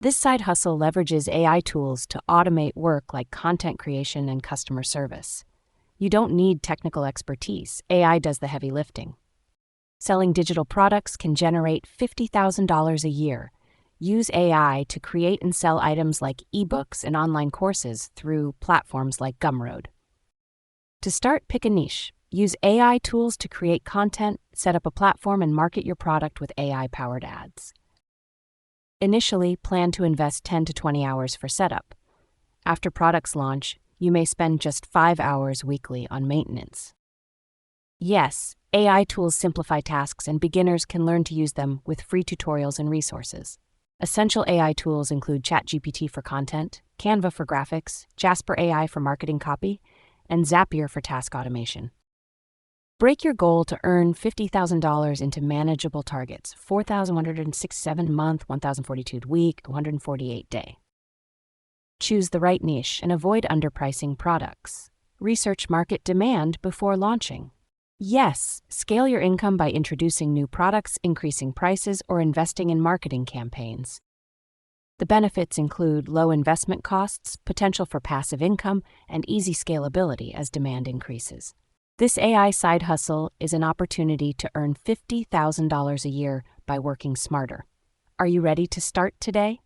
This side hustle leverages AI tools to automate work like content creation and customer service. You don't need technical expertise. AI does the heavy lifting. Selling digital products can generate $50,000 a year. Use AI to create and sell items like eBooks and online courses through platforms like Gumroad. To start, pick a niche. Use AI tools to create content, set up a platform, and market your product with AI-powered ads. Initially, plan to invest 10 to 20 hours for setup. After products launch, you may spend just 5 hours weekly on maintenance. Yes, AI tools simplify tasks and beginners can learn to use them with free tutorials and resources. Essential AI tools include ChatGPT for content, Canva for graphics, Jasper AI for marketing copy, and Zapier for task automation. Break your goal to earn $50,000 into manageable targets: 4,167 month, 1,042 week, 148 day. Choose the right niche and avoid underpricing products. Research market demand before launching. Yes, scale your income by introducing new products, increasing prices, or investing in marketing campaigns. The benefits include low investment costs, potential for passive income, and easy scalability as demand increases. This AI side hustle is an opportunity to earn $50,000 a year by working smarter. Are you ready to start today?